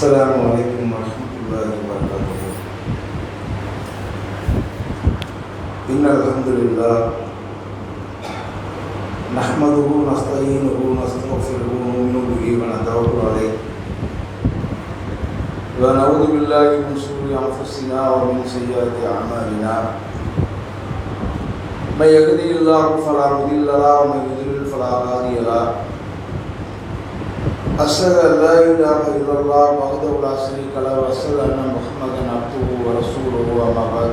السلام عليكم ورحمة الله وبركاته. إن الحمد لله نحمده ونستعينه ونستغفره ونؤمن به ونتوكل عليه ونعوذ بالله من شرور أنفسنا ومن سيئات أعمالنا. من يهده الله فلا مضل له ومن يضلل فلا هادي له. أشهد أن لا إله إلا الله وحده لا شريك له وأشهد أن محمدا عبده ورسوله أما بعد.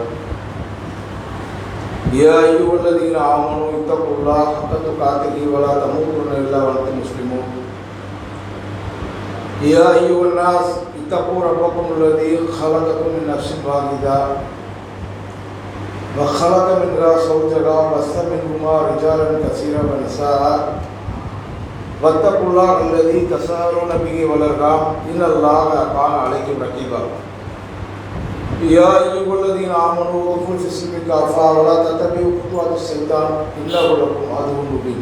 يا أيها الذين آمنوا اتقوا الله حق تقاته ولا تموتن إلا وأنتم مسلمون. يا أيها الناس اتقوا ربكم الذي خلقكم من نفس واحدة وخلق منها زوجها وبث منهما رجالا كثيرا ونساء واتقوا الله الذي تساءلون به والأرحام إن الله كان عليكم رقيبا. يا أيها الذين آمنوا ادخلوا في السلم كافة ولا تتبعوا خطوات الشيطان إنه لكم عدو مبين.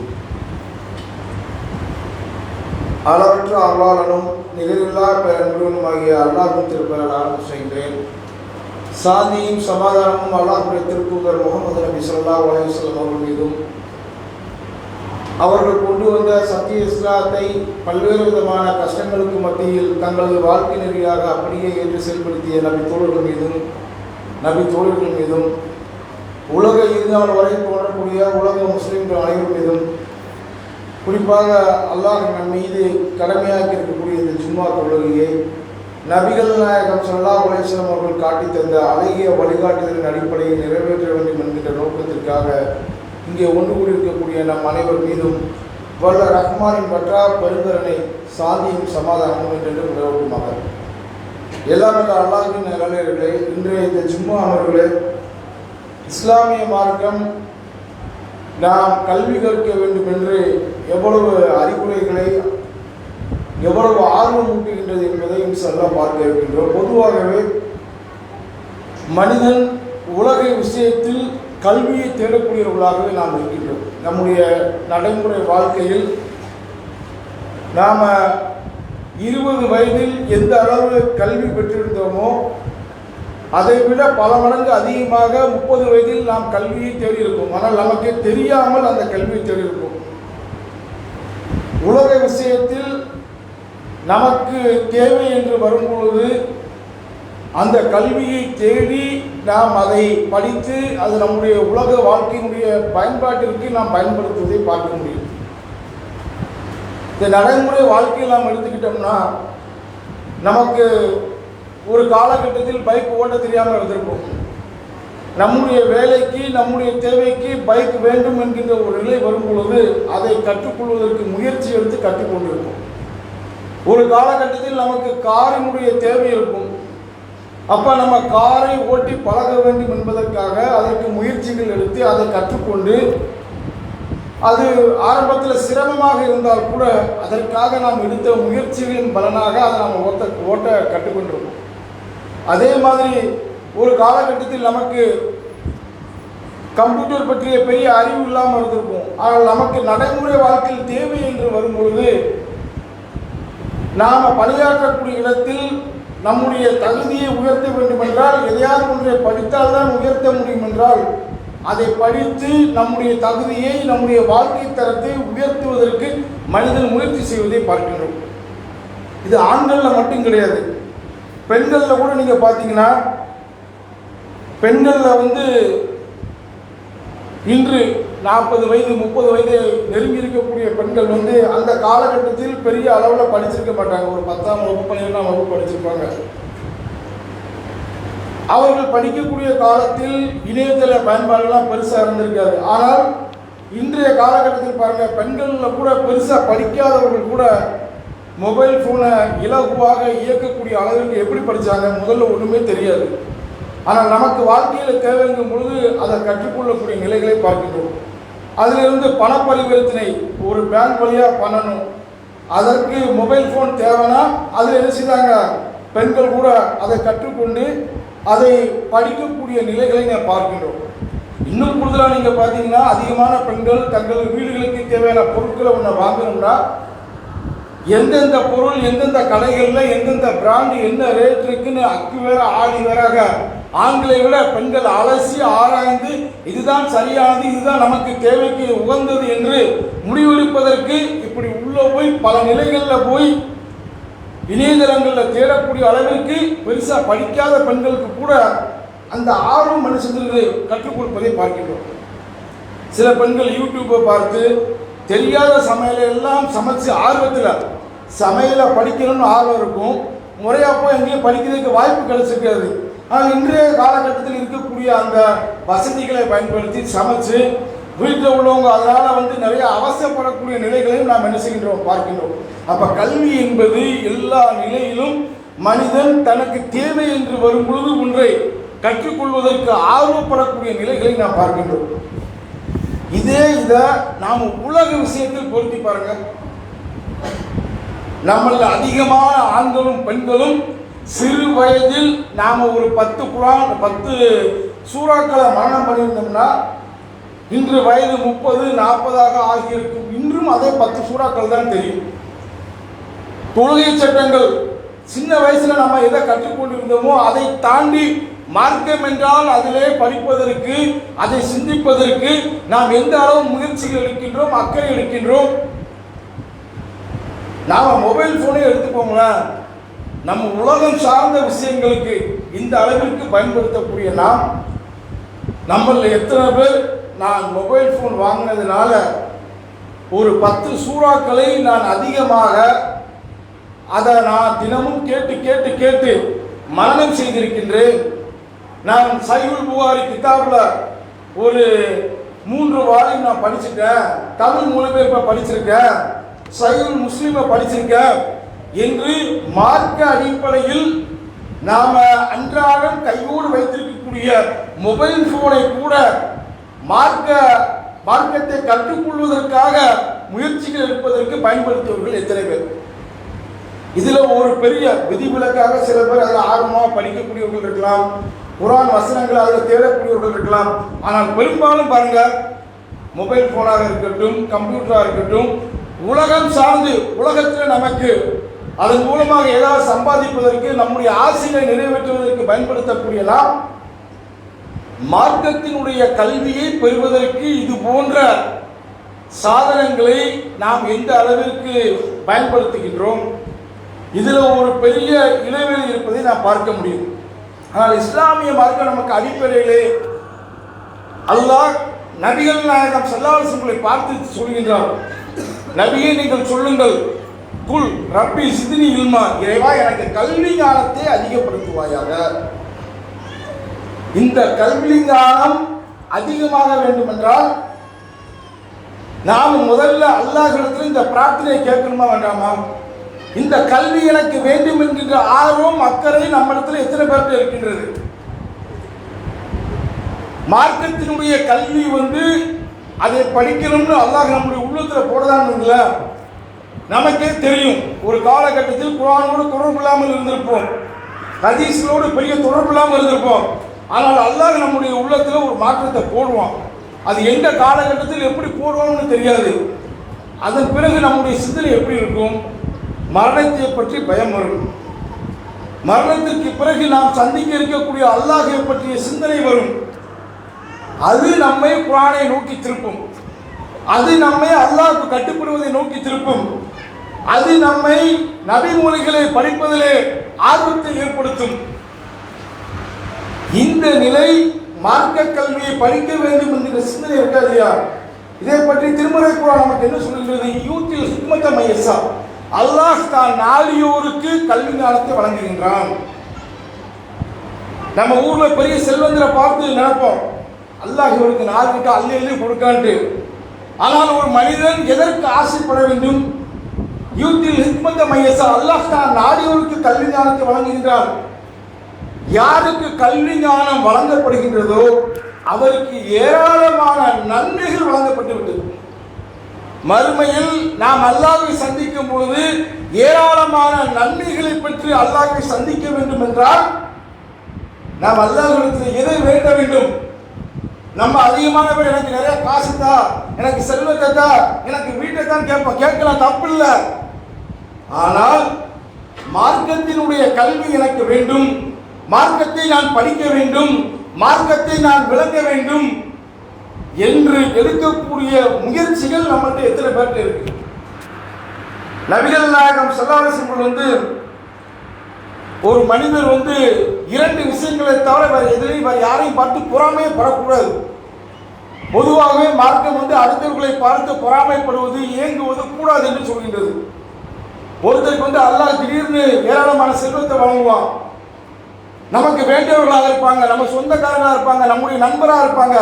அளவற்ற அல்லாஹ்வும் நிகரில்லா பெரும்பெருமாகிய அல்லாஹ்வின் திருப்பெயரால் செய்கிறேன். சாந்தியும் சமாதானமும் அல்லாஹ்வுடைய திருத்தூதர் முகமது நபி ஸல்லல்லாஹு அலைஹி வஸல்லம் அவர்கள் மீதும் அவர்கள் கொண்டு வந்த சத்திய இஸ்லாத்தை பல்வேறு விதமான கஷ்டங்களுக்கு மத்தியில் தங்களது வாழ்க்கை நெறியாக அப்படியே ஏற்று செயல்படுத்திய நபி தோழர்கள் மீதும் உலக இறுதியால் வரை தோன்றக்கூடிய உலக முஸ்லிம்கள் அனைவர் மீதும் குறிப்பாக அல்லாஹ் நம் மீது கடமையாக்கி இருக்கக்கூடிய இந்த ஜும்மா தொழுகையை நபிகள் நாயகம் ஸல்லல்லாஹு அலைஹி வஸல்லம் அவர்கள் காட்டி தந்த அழகிய வழிகாட்டுதலின் அடிப்படையில் நிறைவேற்ற வேண்டும் என்கின்ற நோக்கத்திற்காக இங்கே ஒன்று கூடியிருக்கக்கூடிய நம் அனைவர் மீதும் வல்ல ரஹ்மானின் பற்றா பெருங்கருணை சாந்தியும் சமாதானமும் என்று நிலவுமாக. எல்லாம் வல்ல அல்லாஹ்வின் நல்லவர்களே, இன்றைய இந்த ஜும்மா அமர்வுகளே, இஸ்லாமிய மார்க்கம் நாம் கல்வி கற்க வேண்டும் என்று எவ்வளவு அறிவுரைகளை எவ்வளவு ஆர்வம் ஊட்டுகின்றது என்பதையும் சொல்ல பார்க்க இருக்கின்றோம். பொதுவாகவே மனிதன் உலக விஷயத்தில் கல்வியை தேடக்கூடியவர்களாகவே நாம் இருக்கின்றோம். நம்முடைய நடைமுறை வாழ்க்கையில் நாம் 20 வயதில் எந்த அளவு கல்வி பெற்றிருந்தோமோ அதை விட பல மடங்கு அதிகமாக 30 வயதில் நாம் கல்வியை தேடியிருப்போம். ஆனால் நமக்கு தெரியாமல் அந்த கல்வியை தேடியிருப்போம். உலக விஷயத்தில் நமக்கு தேவை என்று வரும்பொழுது அந்த கல்வியை தேடி நாம் அதை படித்து அது நம்முடைய உலக வாழ்க்கையினுடைய பயன்பாட்டிற்கு நாம் பயன்படுத்துவதை பார்க்க முடியும். இந்த நடைமுறை வாழ்க்கையில் நாம் எடுத்துக்கிட்டோம்னா நமக்கு ஒரு காலகட்டத்தில் பைக் ஓட்ட தெரியாமல் இருந்திருப்போம். நம்முடைய வேலைக்கு நம்முடைய தேவைக்கு பைக் வேண்டும் என்கின்ற ஒரு நிலை வரும்பொழுது அதை கற்றுக்கொள்வதற்கு முயற்சி எடுத்து கற்றுக்கொண்டிருப்போம். ஒரு காலகட்டத்தில் நமக்கு காரினுடைய தேவை இருக்கும். அப்போ நம்ம காரை ஓட்டி பழக வேண்டும் என்பதற்காக அதற்கு முயற்சிகள் எடுத்து அதை கற்றுக்கொண்டு அது ஆரம்பத்தில் சிரமமாக இருந்தால் கூட அதற்காக நாம் எடுத்த முயற்சிகளின் பலனாக அதை நாம் ஓட்ட கற்றுக்கொண்டிருப்போம். அதே மாதிரி ஒரு காலகட்டத்தில் நமக்கு கம்ப்யூட்டர் பற்றிய பெரிய அறிவு இல்லாமல் இருந்திருப்போம். ஆனால் நமக்கு நடைமுறை வாழ்க்கையில் தேவை என்று வரும்பொழுது நாம் பணியாற்றக்கூடிய இடத்தில் நம்முடைய தகுதியை உயர்த்த வேண்டும் என்றால் எதையாவது ஒன்றை படித்தால்தான் உயர்த்த முடியும் என்றால் அதை படித்து நம்முடைய தகுதியை நம்முடைய வாழ்க்கை தரத்தை உயர்த்துவதற்கு மனிதன் முயற்சி செய்வதை பார்க்கின்றோம். இது ஆண்களில் மட்டும் கிடையாது, பெண்களில் கூட நீங்கள் பார்த்தீங்கன்னா பெண்களில் இன்று 40 வயது 30 வயது நெருங்கி இருக்கக்கூடிய பெண்கள் அந்த காலகட்டத்தில் பெரிய அளவில் படிச்சிருக்க மாட்டாங்க. ஒரு 10ஆம் வகுப்பு 12ஆம் வகுப்பு படிச்சிருப்பாங்க. அவர்கள் படிக்கக்கூடிய காலத்தில் இணையதள பயன்பாடுலாம் பெருசாக இருந்திருக்காது. ஆனால் இன்றைய காலகட்டத்தில் பாருங்கள், பெண்களில் கூட பெருசாக படிக்காதவர்கள் கூட மொபைல் ஃபோனை இலகுவாக இயக்கக்கூடிய அளவுக்கு எப்படி படித்தாங்க? முதல்ல ஒன்றுமே தெரியாது. ஆனால் நமக்கு வாழ்க்கையில் தேவைங்கும் பொழுது அதை கற்றுக்கொள்ளக்கூடிய நிலைகளை பார்க்கின்றோம். அதிலிருந்து பண பரிவர்த்தனை ஒரு பேங்க் வழியாக பண்ணணும், அதற்கு மொபைல் ஃபோன் தேவைன்னா அதில் என்ன செய்தாங்க? பெண்கள் கூட அதை கற்றுக்கொண்டு அதை படிக்கக்கூடிய நிலைகளை நான் பார்க்கின்றோம். இன்னும் கூடுதலாக நீங்கள் பார்த்தீங்கன்னா அதிகமான பெண்கள் தங்கள் வீடுகளுக்கு தேவையான பொருட்களை ஒன்று வாங்கணும்னா எந்தெந்த பொருள் எந்தெந்த கடைகளில் எந்தெந்த பிராண்டு என்ன ரேட் இருக்குன்னு அக்கு வேற ஆடி வேறாக ஆண்களை விட பெண்கள் அலசி ஆராய்ந்து இதுதான் சரியானது, இதுதான் நமக்கு தேவைக்கு உகந்தது என்று முடிவெடுப்பதற்கு இப்படி உள்ள போய் பல நிலைகளில் போய் இணையதளங்களில் தேடக்கூடிய அளவிற்கு பெருசாக படிக்காத பெண்களுக்கு கூட அந்த ஆர்வம் மனுஷங்களுக்கு கற்றுக் கொடுப்பதை பார்க்கின்றோம். சில பெண்கள் யூடியூப்பை பார்த்து தெரியாத சமையலெல்லாம் சமைச்சு ஆர்வத்தில் சமையலை படிக்கணும்னு ஆர்வம் இருக்கும், முறையாக போய் எங்கேயும் படிக்கிறதுக்கு வாய்ப்பு கிடைச்சிருக்காது. ஆனால் இன்றைய காலகட்டத்தில் இருக்கக்கூடிய அந்த வசதிகளை பயன்படுத்தி சமைச்சு வீட்டில் உள்ளவங்க அதனால் நிறைய அவசரப்படக்கூடிய நிலைகளையும் நாம் என்ன செய்கின்றோம் பார்க்கின்றோம். அப்போ கல்வி என்பது எல்லா நிலையிலும் மனிதன் தனக்கு தேவை என்று வரும் பொழுது ஒன்றை கற்றுக்கொள்வதற்கு ஆர்வப்படக்கூடிய நிலைகளை நாம் பார்க்கின்றோம். இதை நாம் உலக விஷயத்தில் பொருத்தி பாருங்க. நம்மள அதிகமான ஆண்களும் பெண்களும் சிறு வயதில் நாம் ஒரு 10 சூறாக்களை மரணம் பண்ணியிருந்தோம்னா இன்று வயது 30-40 ஆகியிருக்கும். இன்றும் அதே 10 சூறாக்கள் தான் தெரியும். தொழுகை சட்டங்கள் சின்ன வயசுல நம்ம எதை கற்றுக்கொண்டிருந்தோமோ அதை தாண்டி மார்க்கம் என்றால் அதிலே படிப்பதற்கு அதை சிந்திப்பதற்கு நாம் எந்த அளவு முயற்சிகள் எடுக்கின்றோம், அக்கறை எடுக்கின்றோம். நாம் மொபைல் போனை எடுத்துக்கோங்களேன், நம்ம உலகம் சார்ந்த விஷயங்களுக்கு இந்த அளவிற்கு பயன்படுத்தக்கூடிய நம்மள எத்தனை பேர் நான் மொபைல் போன் வாங்கினதுனால ஒரு 10 சூறாக்களை நான் அதிகமாக அதை நான் தினமும் கேட்டு கேட்டு கேட்டு மரணம் செய்திருக்கின்றேன். நான் சஹீஹுல் புகாரி கிதாபில் ஒரு 3 வால்யூம் நான் படிச்சிருக்கேன், தமிழ் மொழிபெயர்ப்பை படிச்சிருக்கேன், சஹீஹுல் முஸ்லிமை படிச்சிருக்கேன் என்று மார்க்க அடிப்படையில் நாம் அன்றாடம் கையோடு வைத்திருக்கக்கூடிய மொபைல் போனை கூட மார்க்கத்தை கற்றுக்கொள்வதற்காக முயற்சிகள் எடுப்பதற்கு பயன்படுத்தியவர்கள் எத்தனை பேர்? இதில் ஒரு பெரிய விதிவிலக்காக சில பேர் அதில் ஆர்வமாக படிக்கக்கூடியவர்கள் இருக்கலாம், குர்ஆன் வசனங்கள் அதில் தேடக்கூடியவர்கள் இருக்கலாம். ஆனால் பெரும்பாலும் பாருங்க, மொபைல் போனாக இருக்கட்டும், கம்ப்யூட்டராக இருக்கட்டும், உலகம் சார்ந்து உலகத்தில் நமக்கு அதன் மூலமாக ஏதாவது சம்பாதிப்பதற்கு நம்முடைய ஆசைகளை நிறைவேற்றுவதற்கு பயன்படுத்தக்கூடிய மார்க்கத்தினுடைய கல்வியை பெறுவதற்கு இது போன்ற சாதனங்களை நாம் எந்த அளவிற்கு பயன்படுத்துகின்றோம்? இதில் ஒரு பெரிய இடைவெளி இருப்பதை நாம் பார்க்க முடியும். ஆனால் இஸ்லாமிய மார்க்கம் நமக்கு அடிப்படையிலே அல்லாஹ் நபிகள் நாயகம் ஸல்லல்லாஹு அலைஹி வஸல்லம் பார்த்து சொல்கின்றார், நபியே நீங்கள் சொல்லுங்கள், குல் ரப்பி ஸித்னி இல்மா, இறைவா எனக்கு கல்வி ஞானத்தை அதிகப்படுத்துவாயாக. இந்த கல்வி ஞானம் அதிகமாக வேண்டும் என்றால் நாம் முதல்ல அல்லாஹ்விடத்தில் இந்த பிரார்த்தனை கேட்கணுமா வேண்டாமா? இந்த கல்வி எனக்கு வேண்டும் என்கின்ற ஆர்வம் அக்கறை நம்மிடத்தில் எத்தனை பேருக்கு இருக்கின்றது? மார்க்கத்தினுடைய கல்வி அதை படிக்கணும்னு அல்லாஹ் நம்முடைய உள்ளத்தில் போடதான் இல்லை. நமக்கே தெரியும், ஒரு காலகட்டத்தில் குர்ஆனோடு தொடர்பு இல்லாமல் இருந்திருப்போம், ஹதீஸோடு பெரிய தொடர்பு இல்லாமல் இருந்திருப்போம். ஆனால் அல்லாஹ் நம்முடைய உள்ளத்தில் ஒரு மாற்றத்தை போடுவான். அது எந்த காலகட்டத்தில் எப்படி போடுவான்னு தெரியாது. அதன் பிறகு நம்முடைய சிந்தனை எப்படி இருக்கும்? மரணத்தை பற்றி பயம் வரும். மரணத்திற்கு பிறகு நாம் சந்திக்க இருக்கக்கூடிய அல்லாஹை பற்றிய சிந்தனை வரும். அது நம்மை குர்ஆனை நோக்கி திருப்பும். அது நம்மை அல்லாஹ்வுக்கு கட்டுப்படுவதை நோக்கி திருப்பும். அது நம்மை நபிமொழிகளை படிப்பதிலே ஆர்வத்தை ஏற்படுத்தும். இந்த நிலை மார்க்க கல்வியை படிக்க வேண்டும் என்கிற சிந்தனை இருக்காது இல்லையா? இதை பற்றி திருமறை குர்ஆன் நமக்கு என்ன சொல்கிறது? யூத்தில் ஹிக்மத மையஸா, அல்லாஹ் தான் நாளியோருக்கு கல்வி ஞானத்தை வழங்குகின்றான். நம்ம ஊர்ல பெரிய செல்வந்தரை பார்த்து நினைப்போம், அல்லாஹ் இவருக்கு 4 கிட்ட அள்ளி கொடுக்கான்ட்டு. ஆனால் ஒரு மனிதன் எதற்கு ஆசைப்பட வேண்டும்? யூத்தில் ஹிக்மத மையஸா, அல்லாஹ் தான் நாளியோருக்கு கல்வி ஞானத்தை வழங்குகின்றான். யாருக்கு கல்வி ஞானம் வழங்கப்படுகின்றதோ அவருக்கு ஏராளமான நன்மைகள் வழங்கப்பட்டு விட்டது. மறுமையில் நாம் அல்லாஹ்வை சந்திக்கும் பொழுது ஏராளமான நன்மைகளை பற்றி அல்லாஹ்வை சந்திக்க வேண்டும் என்றால் நாம் அல்லாஹ்விடத்தில் எதை வேண்ட வேண்டும்? நம்ம அதிகமான பேர் எனக்கு நிறைய காசு தா, எனக்கு செல்வத்தை தா, எனக்கு வீட்டை தான் கேட்போம். கேட்கலாம், தப்பு இல்லை. ஆனால் மார்க்கத்தினுடைய கல்வி எனக்கு வேண்டும், மார்க்கத்தை நான் படிக்க வேண்டும், மார்க்கத்தை நான் விளங்க வேண்டும் என்று எடுக்கக்கூடிய முயற்சிகள் நம்மகிட்ட எத்தனை பேர்ட்ட இருக்கு? நபிகள் நாயகம் ஸல்லல்லாஹு அலைஹி வஸல்லம் ஒரு மனிதர் இரண்டு விஷயங்களை தவிர வேறு எதிரையும் வேறு யாரையும் பார்த்து பொறாமையே படக்கூடாது. பொதுவாகவே மார்க்கம் அடுத்தவர்களை பார்த்து பொறாமைப்படுவது, ஏங்குவது கூடாது என்று சொல்கின்றது. ஒருத்தருக்கு அல்லாஹ் திடீர்னு ஏராளமான செல்வத்தை வழங்குவான். நமக்கு வேண்டியவர்களாக இருப்பாங்க, நம்ம சொந்தக்காரர்களாக இருப்பாங்க, நம்முடைய நண்பராக இருப்பாங்க.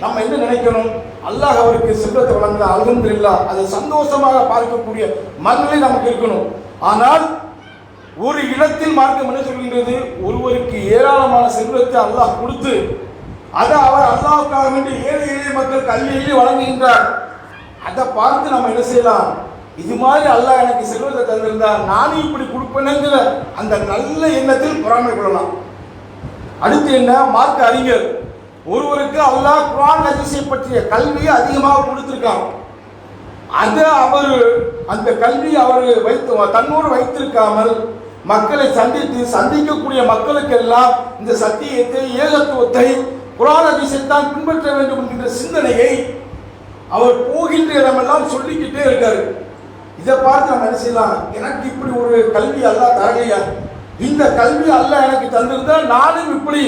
நம்ம என்ன நினைக்கணும்? அல்லாஹ் அவருக்கு செல்வத்தை வழங்குதா, அல்ஹம்துலில்லாஹ், அதை சந்தோஷமாக பார்க்கக்கூடிய மனநிலை நமக்கு இருக்கணும். ஆனால் ஒரு இடத்தில் மார்க்கம் என்ன சொல்கின்றது? ஒருவருக்கு ஏராளமான செல்வத்தை அல்லாஹ் கொடுத்து அதை அவர் அல்லாஹ்வுக்காக வேண்டி ஏழை எளிய மக்களுக்கு அள்ளி அள்ளி வழங்குகின்றார். அதை பார்த்து நம்ம என்ன செய்யலாம்? இது மாதிரி அல்லாஹ் எனக்கு செல்வத்தை தந்திருந்தா நானும் இப்படி கொடுப்பேனுங்கிற அந்த நல்ல எண்ணத்தில் பொறாமை கொள்ளலாம். அடுத்து என்ன? மார்க்க அறிஞர் ஒருவருக்கு அல்லாஹ் குர்ஆன் ஹதீஸை பற்றிய கல்வியை அதிகமாக கொடுத்திருக்கான். அதை அவர் அந்த கல்வி அவர் தன்னோடு வைத்திருக்காமல் மக்களை சந்திக்கக்கூடிய மக்களுக்கெல்லாம் இந்த சத்தியத்தை, ஏகத்துவத்தை, குர்ஆன் ஹதீஸை தான் பின்பற்ற வேண்டும் என்கின்ற சிந்தனையை அவர் போகின்ற இடமெல்லாம் சொல்லிக்கிட்டே இருக்காரு. இதை பார்த்து நம்ம என்ன செய்யலாம்? எனக்கு இப்படி ஒரு கல்வி அல்லாஹ் தரலையா? இந்த கல்வி அல்லாஹ் எனக்கு தந்திருந்தால் நானும் இப்படி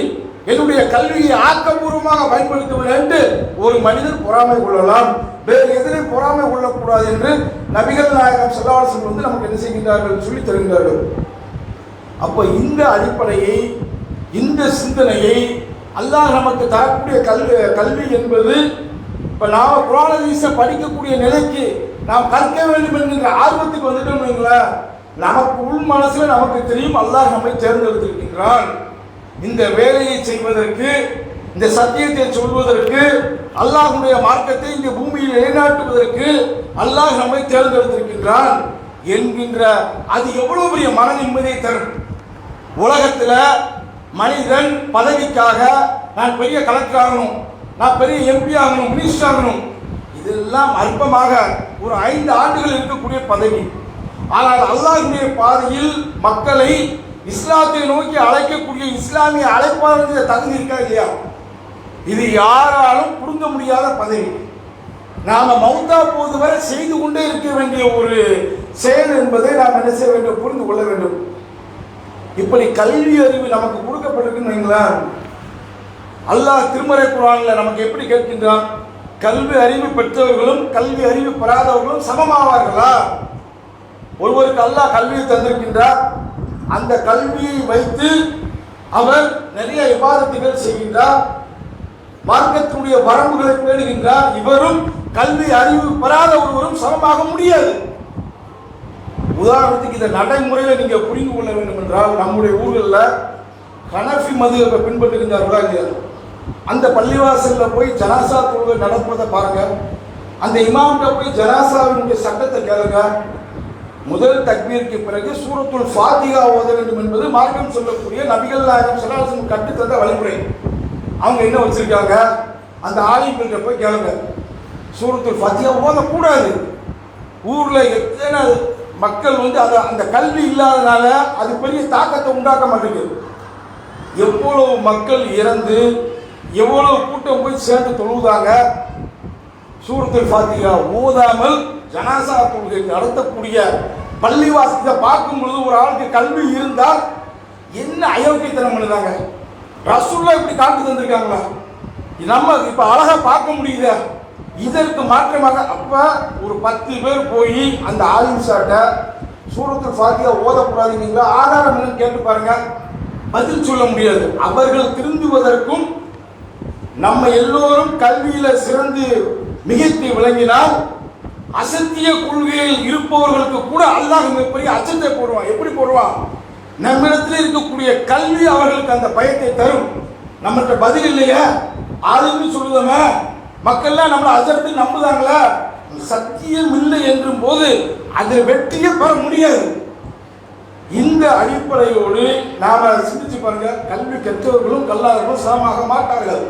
என்னுடைய கல்வியை ஆக்கப்பூர்வமாக பயன்படுத்துவேன் என்று ஒரு மனிதர் பொறாமை கொள்ளலாம். வேறு எதிரே பொறாமை கொள்ளக்கூடாது என்று நபிகள் நாயகம் ஸல்லல்லாஹு அலைஹி வஸல்லம் நமக்கு என்ன செய்கின்றார்கள்? சொல்லித் தருகின்றார்கள். அப்போ இந்த அடிப்படையை, இந்த சிந்தனையை அல்லாஹ் நமக்கு தரக்கூடிய கல்வி என்பது, இப்போ நாம் குர்ஆன் ஹதீஸை படிக்கக்கூடிய நிலைக்கு நாம் கற்க வேண்டும் என்கின்ற ஆர்வத்துக்கு வந்துட்டோம் வைங்களேன், நமக்கு உள் மனசுல நமக்கு தெரியும் அல்லாஹ் நம்மை தேர்ந்தெடுத்திருக்கின்றான். இந்த வேலையை செய்வதற்கு, இந்த சத்தியத்தை சொல்வதற்கு, அல்லாஹ்வுடைய மார்க்கத்தை இந்த பூமியில் நிலைநாட்டுவதற்கு அல்லாஹ் நம்மை தேர்ந்தெடுத்திருக்கின்றான் என்கின்ற அது எவ்வளவு பெரிய மன நிம்மதியை தரும். உலகத்தில் மனிதன் பதவிக்காக நான் பெரிய கலெக்டர் ஆகணும், நான் பெரிய எம்பி ஆகணும், மினிஸ்டர் ஆகணும், இதெல்லாம் அற்பமாக ஒரு 5 ஆண்டுகள் இருக்கக்கூடிய பதவி. ஆனால் அல்லாஹ்வுடைய பாதையில் மக்களை இஸ்லாத்தை நோக்கி அழைக்கக்கூடிய இஸ்லாமிய அழைப்பாளர் தகுதி இருக்கா இல்லையா? இது யாராலும் புரிந்த முடியாத பதவி. நாம மௌத்தா போது வரை செய்து கொண்டே இருக்க வேண்டிய ஒரு செயல் என்பதை நாம் என்ன செய்ய வேண்டும்? புரிந்து கொள்ள வேண்டும். இப்படி கல்வி அறிவு நமக்கு கொடுக்கப்பட்டிருக்குன்னு அல்லாஹ் திருமறை குர்ஆன்ல நமக்கு எப்படி கேட்கின்றான்? கல்வி அறிவு பெற்றவர்களும் கல்வி அறிவு பெறாதவர்களும் சமமாவார்களா? ஒருவருக்கு அல்லாஹ் கல்வியை தந்திருக்கின்றார், அந்த கல்வியை வைத்து அவர் நிறைய இபாதத்துகள் செய்கின்றார், மார்க்கத்தினுடைய வரம்புகளை பேணுகின்றார். இவரும் கல்வி அறிவு பெறாத ஒருவரும் சமமாக முடியாது. உதாரணத்துக்கு இந்த நடைமுறையில் நீங்க புரிந்து கொள்ள வேண்டும் என்றால், நம்முடைய ஊர்களில் ஹனஃபி மதுஹபை பின்பற்றுகின்றார்களா இல்லையா? அந்த பள்ளிவாசல்ல போய் ஜனாசா தொழுகை நடப்பதை பாருங்க. அந்த இமாம்கிட்ட போய் ஜனாசாவினுடைய சட்டத்தை கேளுங்க. முதல் தக்பீருக்கு பிறகு சூரத்துல் ஃபாத்திஹா ஓத வேண்டும் என்பது மார்க்கம் சொல்லக்கூடிய நபிகள் நாயகம் ஸல்லல்லாஹு அலைஹி வஸல்லம் கற்றுத்தந்த வழிமுறை. அவங்க என்ன வச்சிருக்காங்க? அந்த ஆலிம்கிட்ட போய் கேளுங்க, சூரத்துல் ஃபாத்திஹா ஓதக்கூடாது. ஊர்ல எத்தனை மக்கள் அதை அந்த கல்வி இல்லாதனால அது பெரிய தாக்கத்தை உண்டாக்க மாட்டேங்குது. எவ்வளவு மக்கள் இறந்து எவ்வளவு கூட்டம் போய் சேர்ந்து தொழுதாங்க. சூரத்துல் ஃபாத்திஹா ஓதாமல் ஜனாசா தொழுகை நடத்தக்கூடிய பள்ளிவாசத்தை பார்க்கும் பொழுது ஒரு ஆளுக்கு கல்வி இருந்தால் என்ன அயோக்கியத்தனம் பண்ணுதாங்க. ரசூலுல்லாஹ் இப்படி காட்டு தந்திருக்காங்களா? நம்ம இப்ப அழகா பார்க்க முடியுத. இதற்கு மாற்றமாக அப்ப ஒரு 10 பேர் போய் அந்த ஆலிம் சாட்ட சூரத்துல் ஃபாத்திஹா ஓதக்கூடாதுங்களா ஆதாரம் என்னன்னு கேட்டு பாருங்க, பதில் சொல்ல முடியாது. அவர்கள் திருந்துவதற்கும் நம்ம எல்லோரும் கல்வியில சிறந்து மிகைத்து விளங்கினால் அசத்திய கொள்கையில் இருப்பவர்களுக்கு கூட அல்லாஹ் மிகப்பெரிய அச்சத்தை போடுவான். எப்படி போடுவான்? நம்மிடத்தில் இருக்கக்கூடிய கல்வி அவர்களுக்கு அந்த பயத்தை தரும். நம்மகிட்ட பதில் இல்லையா? ஆளுன்னு சொல்லுதமே, மக்கள்லாம் நம்மளை அசத்து நம்புதாங்களா? சத்தியம் இல்லை என்றும் போது அதில் வெற்றியை பெற முடியாது. இந்த அடிப்படையோடு நாம சிந்திச்சு பாருங்க, கல்வி கற்றவர்களும் கல்லாதவர்களும் சமமாக மாட்டார்கள்.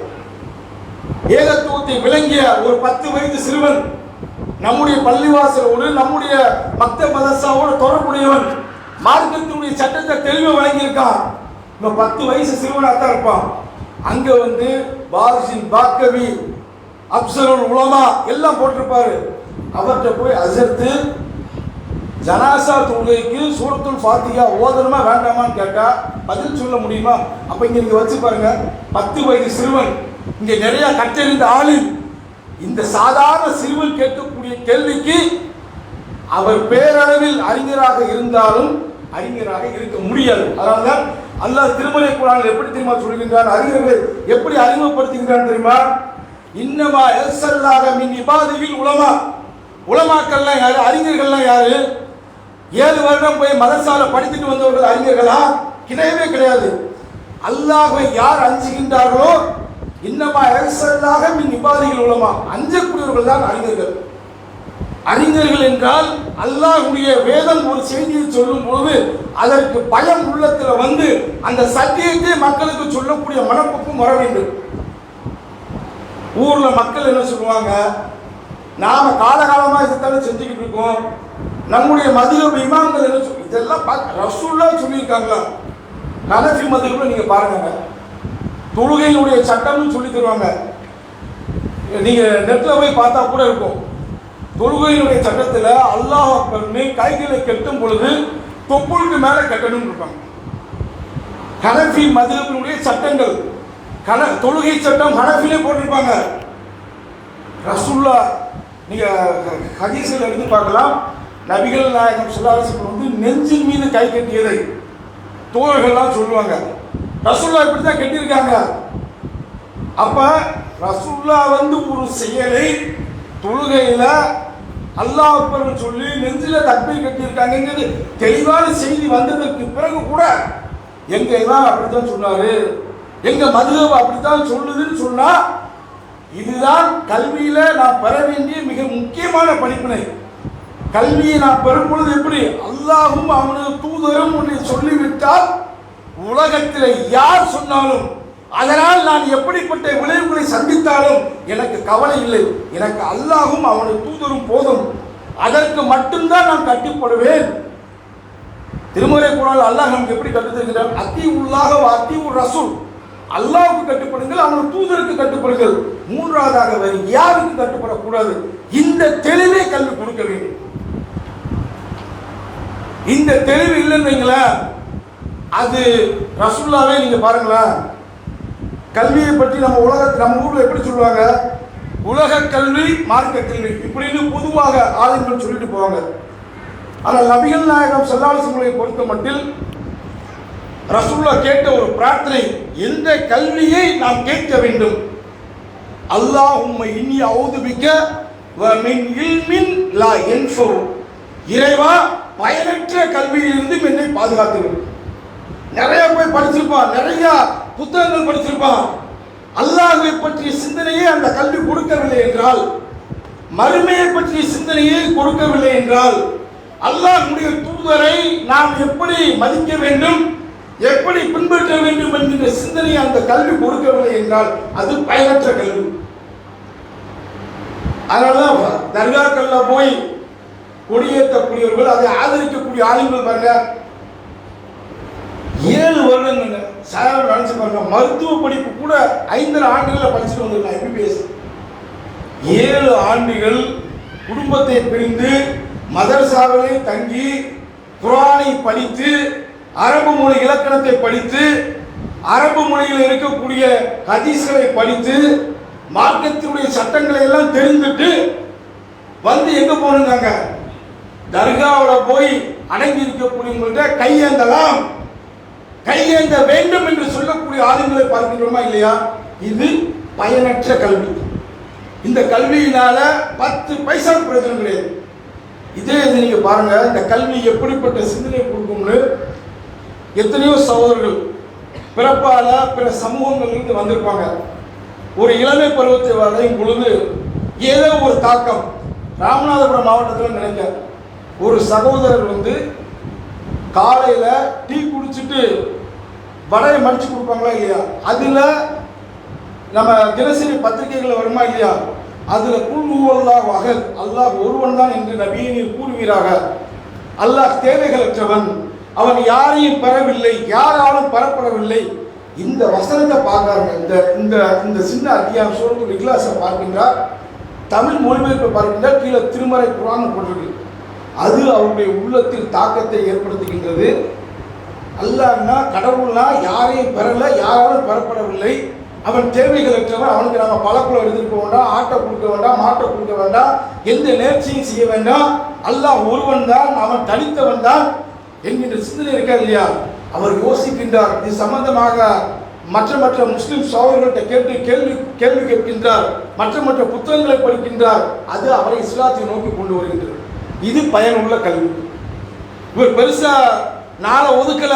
ஏகத்துவத்தை விளங்கிய ஒரு 10 வயது சிறுவன் நம்முடைய பள்ளிவாசலோடு நம்முடைய மத்த மதரசாவோடு தொடர்புடையவன், மார்க்கத்தினுடைய சட்டத்தை தெளிவாக வழங்கியிருக்கான். இப்போ 10 வயசு சிறுவனாக தான் இருப்பான். அங்கே வந்து பாரிசின் பாக்கவி அப்சருல் உலமா எல்லாம் போட்டிருப்பாரு. அவர்கிட்ட போய் அசர்த்து ஜனாசா தொழுகைக்கு சூரத்துல் ஃபாத்திஹா ஓதணுமா வேண்டாமான்னு கேட்டா பதில் சொல்ல முடியுமா? அப்ப இங்க வச்சு பாருங்க, 10 வயது சிறுவன், இங்க நிறைய கற்றறிந்த ஆளில் இந்த சாதாரண சிறுவன் கேட்கக்கூடிய கேள்விக்கு அவர் பேரளவில் அறிஞராக இருந்தாலும் அறிஞராக இருக்க முடியாது. அதனால்தான் அல்லாஹ் திருமலை குர்ஆனில் எப்படி தெரியுமா சொல்கின்றான், அறிஞர்களை எப்படி அறிமுகப்படுத்துகின்றான் தெரியுமா? இன்னமா யஸ்ஸல்லாஹ மின் இபாதில் உலமா. உலமாக்கள்லாம் யாரு? அறிஞர்கள்லாம் யாரு? 7 வருடம் போய் மதரசால படித்துட்டு வந்தவர்கள் அறிஞர்களா? கிடையவே கிடையாது. அல்லாஹ்வை யார் அஞ்சுகின்றார்களோ இன்னமா யஸ்ஸல்லாஹ மின் இபாதில் உலமா, அஞ்சக்கூடியவர்கள் தான் அறிஞர்கள். அறிஞர்கள் என்றால் அல்லாஹ்வுடைய வேதம் ஒரு செய்தியை சொல்லும் பொழுது அதற்கு பயம் உள்ளத்தில் வந்து அந்த சத்தியத்தை மக்களுக்கு சொல்லக்கூடிய மனப்பக்குவம் வர வேண்டும். ஊர்ல மக்கள் என்ன சொல்லுவாங்க, நாம காலகாலமா இதைத்தானே செஞ்சுக்கிட்டு இருக்கோம், நம்முடைய மதுஹப் இமாம்கள் என்ன இதெல்லாம் ரசூலுல்லாஹ் சொல்லியிருக்காங்களா? ஹனஃபி மதுஹப்ல நீங்க பாருங்க, தொழுகையினுடைய சட்டம்னு சொல்லி தருவாங்க. நீங்க நெட்ல போய் பார்த்தா கூட இருக்கும். தொழுகையினுடைய சட்டத்தில் அல்லாஹ் அக்பர்னு கைகளை கட்டும் பொழுது தொப்புளுக்கு மேல கட்டணும் இருப்பாங்க. ஹனஃபி மதுஹபினுடைய சட்டங்கள், தொழுகை சட்டம் ஹனஃபிலே போட்டிருப்பாங்க. ரசூலுல்லாஹ் நீங்க ஹதீஸ்ல இருந்து பார்க்கலாம், நபிகள் நாயகம் ஸல்லல்லாஹு அலைஹி வஸல்லம் வந்து நெஞ்சின் மீது கை கட்டியதை தோழர்கள்லாம் சொல்லுவாங்க. ரசூலுல்லாஹ் இப்படி தான் கட்டியிருக்காங்க. அப்ப ரசூலுல்லாஹ் வந்து ஒரு செயலை தொழுகையில அல்லாஹ் அக்பர் சொல்லி நெஞ்சில தக்பீர் கட்டியிருக்காங்கிறது தெளிவான செய்தி வந்ததற்கு பிறகு கூட எங்க இமாம் அப்படித்தான் சொன்னாரு, எங்க மதுஹப் அப்படித்தான் சொல்லுதுன்னு சொன்னா இதுதான் கல்வியில நான் பெற வேண்டிய மிக முக்கியமான படிப்பினை. கல்வியை நான் பெறும் பொழுது எப்படி அல்லாஹும் அவனது தூதரும் உன்னை சொல்லிவிட்டால் உலகத்தில் யார் சொன்னாலும் அதனால் நான் எப்படிப்பட்ட விளைவுகளை சந்தித்தாலும் எனக்கு கவலை இல்லை. எனக்கு அல்லாஹும் அவனது தூதரும் போதும், அதற்கு மட்டும்தான் நான் கட்டுப்படுவேன். திருமறை குர்ஆனில் அல்லாஹ் நமக்கு எப்படி கற்றுத்தருகிறார்? அத்தீஉல்லாஹ வ அத்தீஉர் ரசூல், அல்லாஹ்வுக்கு கட்டுப்படுங்கள், அவனது தூதருக்கு கட்டுப்படுங்கள். மூன்றாவதாக வேறு யாருக்கு கட்டுப்படக்கூடாது. இந்த தெளிவே கல்வி கொடுக்க வேண்டும். இந்த தெளிவு இல்லைன்னு வைங்களேன், அது ரசூலுல்லாஹ்வே நீங்க பாருங்களேன், கல்வியை பற்றி நம்ம ஊர்ல எப்படி சொல்லுவாங்க, உலக கல்வி மார்க்க கல்வி இப்படின்னு பொதுவாக ஆளுங்கள் சொல்லிட்டு போவாங்க. ஆனால் நபிகள் நாயகம் ஸல்லல்லாஹு அலைஹி வஸல்லம் பொறுத்த மட்டில் ரசூலுல்லாஹ் கேட்ட ஒரு பிரார்த்தனை, எந்த கல்வியை நாம் கேட்க வேண்டும்? அல்லாஹும்ம இன்னி அஊது பிக்க வ மின் இல்மின் லா யன்ஃபு, இறைவா பயனற்ற கல்வியிலிருந்து என்னை பாதுகாத்துவிடு. நிறைய போய் படிச்சிருப்பான், நிறைய புத்தகங்கள் படிச்சிருப்பான், அல்லாஹ்வை பற்றிய சிந்தனையே அந்த கல்வி கொடுக்கவில்லை என்றால், மறுமையை பற்றிய சிந்தனையை கொடுக்கவில்லை என்றால், அல்லாஹ்வுடைய தூதரை நாம் எப்படி மதிக்க வேண்டும், எப்படி பின்பற்ற வேண்டும் என்கிற சிந்தனையை அந்த கல்வி கொடுக்கவில்லை என்றால் அது பயனற்ற கல்வி. அதனாலதான் தர்காக்கள்ல போய் கொடியேற்றக்கூடியவர்கள், அதை ஆதரிக்கக்கூடிய ஆளுங்கள் பாருங்க, 7 வருடங்க சாதாரண நினைச்சு பாருங்க, மருத்துவ படிப்பு கூட 5 ஆண்டுகளில் படிச்சுட்டு வந்திருக்காங்க MBBS. 7 ஆண்டுகள் குடும்பத்தை பிரிந்து மதரசாவிலே தங்கி குர்ஆனை படித்து அரபு மொழி இலக்கணத்தை படித்து அரபு மொழியில் இருக்கக்கூடிய ஹதீஸ்களை படித்து மார்க்கத்தினுடைய சட்டங்களை எல்லாம் தெரிந்துட்டு வந்து எங்க போனாங்க, தர்காவில் போய் அடங்கி இருக்கக்கூடியவங்கள்ட்ட கையேந்தலாம், கையேந்த வேண்டும் என்று சொல்லக்கூடிய ஆளுங்களை பார்க்கின்றோமா இல்லையா? இது பயனற்ற கல்வி. இந்த கல்வியினால 10 பைசா பிரயோஜனம் கிடையாது. இதே இது நீங்க பாருங்க, இந்த கல்வி எப்படிப்பட்ட சிந்தனை கொடுக்கும்னு எத்தனையோ சகோதரர்கள் பிறப்பால பிற சமூகங்களிலிருந்து வந்திருப்பாங்க. ஒரு இளமை பருவத்தை வரையும் பொழுது ஏதோ ஒரு தாக்கம். ராமநாதபுரம் மாவட்டத்தில் நினைக்க ஒரு சகோதரர் வந்து காலையில் டீ குடிச்சிட்டு வடையை மடிச்சு கொடுப்பாங்களா இல்லையா, அதில் நம்ம தினசரி பத்திரிகைகள் வருமா இல்லையா, அதில் குல் ஹுவல்லாஹு அஹத், அல்லாஹ் ஒருவன் தான் என்று நபியே நீர் கூறுவீராக. அல்லாஹ் தேவைகளற்றவன், அவன் யாரையும் பெறவில்லை, யாராலும் பெறப்படவில்லை. இந்த வசனத்தை பார்க்கறாங்க. இந்த இந்த இந்த சின்ன அத்தியாயம் சூரத்துல் இக்லாஸை பார்க்கின்றார், தமிழ் மொழிபெயர்ப்பை பார்க்கின்றார், கீழே திருமறை குர்ஆன் போட்டிருக்கு. அது அவருடைய உள்ளத்தில் தாக்கத்தை ஏற்படுத்துகின்றது. அல்லாஹ்னா கடவுள்னா யாரையும் பெறல, யாராலும் பெறப்படவில்லை, அவன் தேவைகளற்றவன், அவனுக்கு நம்ம பழக்குள்ள எடுத்துட்டு வேண்டாம், ஆட்டை கொடுக்க வேண்டாம், மாட்டை கொடுக்க வேண்டாம், எந்த நேர்ச்சியும் செய்ய வேண்டாம், அல்லாஹ் ஒருவன் தான், அவன் தனித்தவன் தான் என்கின்ற சிந்தனை இருக்கா இல்லையா? அவர் யோசிக்கின்றார். இது சம்பந்தமாக மற்ற முஸ்லிம் சகோதரர்கள்ட்ட கேள்வி கேட்கின்றார், மற்ற புத்தகங்களை படிக்கின்றார். அது அவரை இஸ்லாத்தை நோக்கி கொண்டு வருகின்றது. இது பயனுள்ள கல்வி. இவர் பெருசா நாளை ஒதுக்கல,